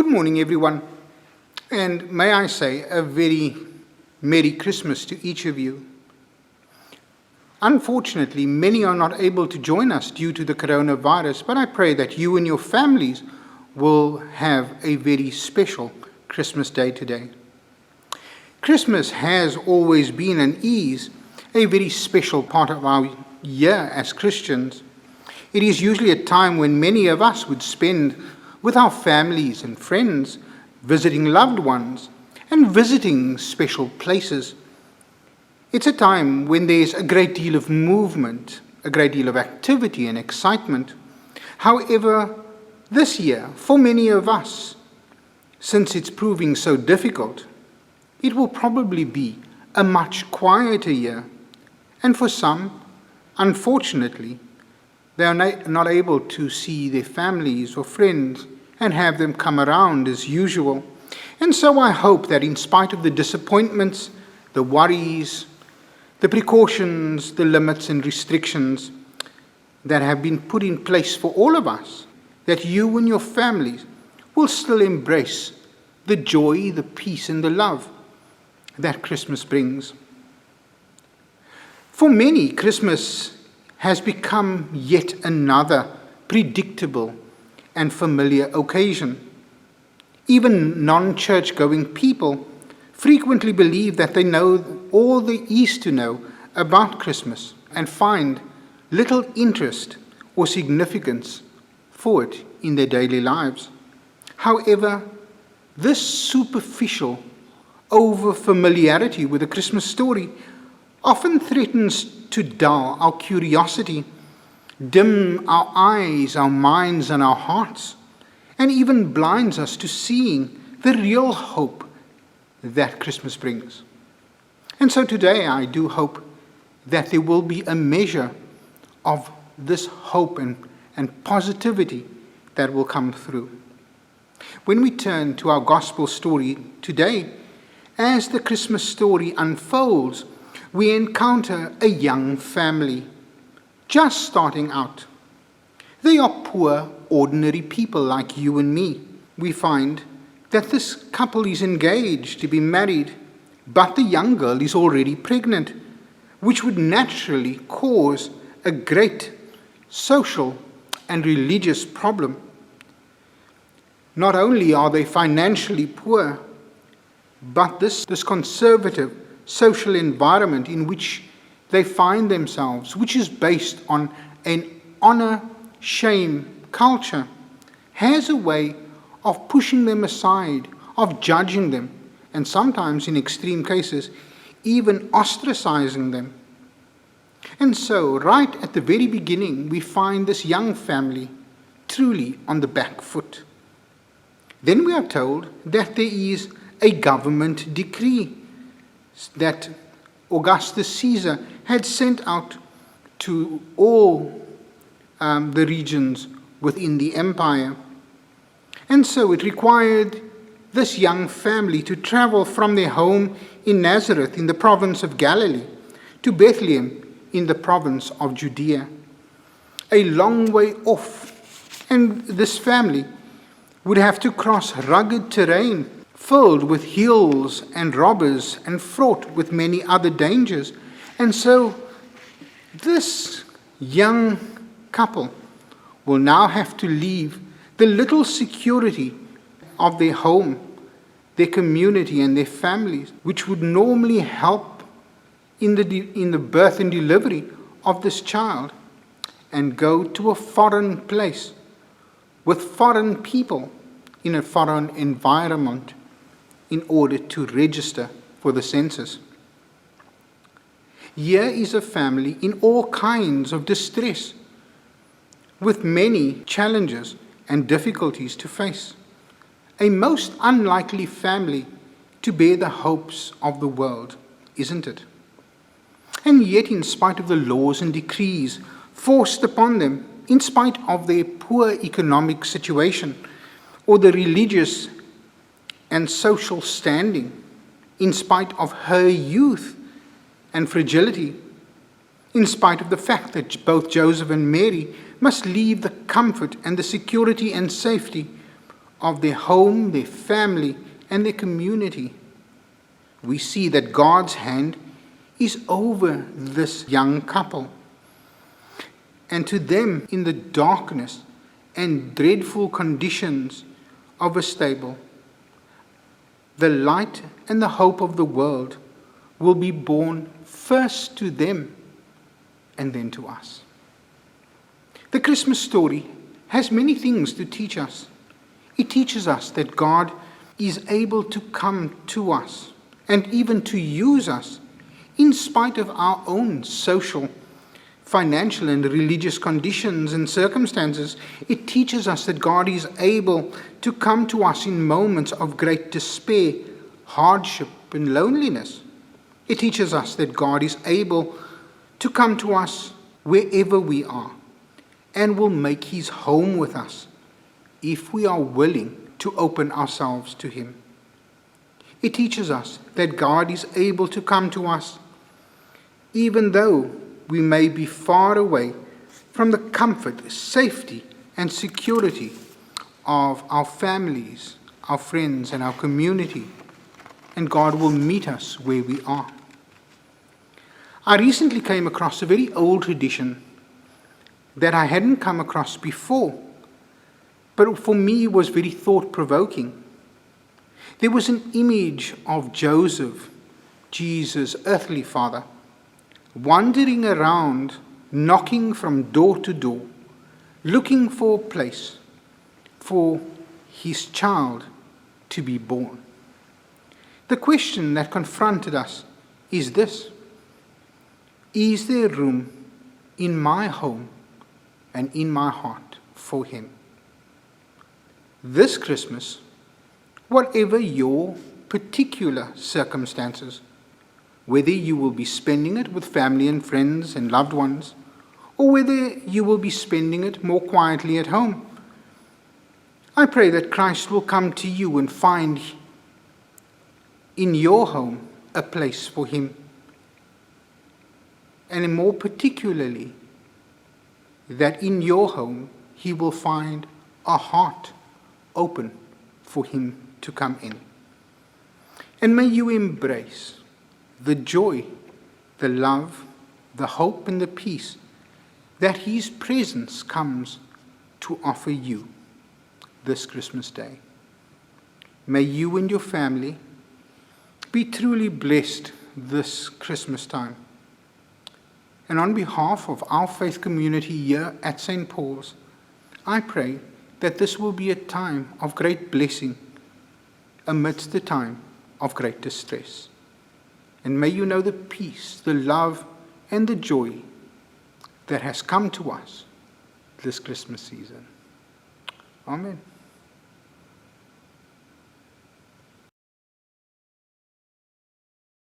Good morning, everyone, and may I say a very Merry Christmas to each of you. Unfortunately, many are not able to join us due to the coronavirus, but I pray that you and your families will have a very special Christmas day today. Christmas has always been and is a very special part of our year as Christians. It is usually a time when many of us would spend with our families and friends, visiting loved ones, and visiting special places. It's a time when there's a great deal of movement, a great deal of activity and excitement. However, this year, for many of us, since it's proving so difficult, it will probably be a much quieter year. And for some, unfortunately, they are not able to see their families or friends and have them come around as usual. And so I hope that in spite of the disappointments, the worries, the precautions, the limits and restrictions that have been put in place for all of us, that you and your families will still embrace the joy, the peace and the love that Christmas brings. For many, Christmas has become yet another predictable and familiar occasion. Even non-church-going people frequently believe that they know all there is to know about Christmas and find little interest or significance for it in their daily lives. However, this superficial over-familiarity with the Christmas story often threatens to dull our curiosity, dim our eyes, our minds, and our hearts, and even blinds us to seeing the real hope that Christmas brings. And so today I do hope that there will be a measure of this hope and positivity that will come through. When we turn to our gospel story today, as the Christmas story unfolds, we encounter a young family just starting out. They are poor, ordinary people like you and me. We find that this couple is engaged to be married, but the young girl is already pregnant, which would naturally cause a great social and religious problem. Not only are they financially poor, but this conservative social environment in which they find themselves, which is based on an honor-shame culture, has a way of pushing them aside, of judging them, and sometimes, in extreme cases, even ostracizing them. And so, right at the very beginning, we find this young family truly on the back foot. Then we are told that there is a government decree that Augustus Caesar had sent out to all the regions within the empire. And so it required this young family to travel from their home in Nazareth in the province of Galilee to Bethlehem in the province of Judea, a long way off. And this family would have to cross rugged terrain filled with hills and robbers and fraught with many other dangers. And so this young couple will now have to leave the little security of their home, their community and their families, which would normally help in the birth and delivery of this child, and go to a foreign place with foreign people in a foreign environment in order to register for the census. Here is a family in all kinds of distress, with many challenges and difficulties to face. A most unlikely family to bear the hopes of the world, isn't it? And yet, in spite of the laws and decrees forced upon them, in spite of their poor economic situation, or the religious and social standing, in spite of her youth and fragility, in spite of the fact that both Joseph and Mary must leave the comfort and the security and safety of their home, their family, and their community. We see that God's hand is over this young couple. And to them, in the darkness and dreadful conditions of a stable, the light and the hope of the world will be born first to them and then to us. The Christmas story has many things to teach us. It teaches us that God is able to come to us and even to use us in spite of our own social, financial, and religious conditions and circumstances. It teaches us that God is able to come to us in moments of great despair, hardship, and loneliness. It teaches us that God is able to come to us wherever we are and will make his home with us if we are willing to open ourselves to him. It teaches us that God is able to come to us even though we may be far away from the comfort, safety, and security of our families, our friends, and our community, and God will meet us where we are. I recently came across a very old tradition that I hadn't come across before, but for me was very thought-provoking. There was an image of Joseph, Jesus' earthly father, wandering around, knocking from door to door, looking for a place for his child to be born. The question that confronted us is this: is there room in my home and in my heart for him? This Christmas, whatever your particular circumstances, whether you will be spending it with family and friends and loved ones, or whether you will be spending it more quietly at home, I pray that Christ will come to you and find in your home a place for him, and more particularly, that in your home he will find a heart open for him to come in. And may you embrace the joy, the love, the hope, and the peace that his presence comes to offer you this Christmas day. May you and your family be truly blessed this Christmas time. And on behalf of our faith community here at St. Paul's, I pray that this will be a time of great blessing amidst the time of great distress. And may you know the peace, the love, and the joy that has come to us this Christmas season. Amen.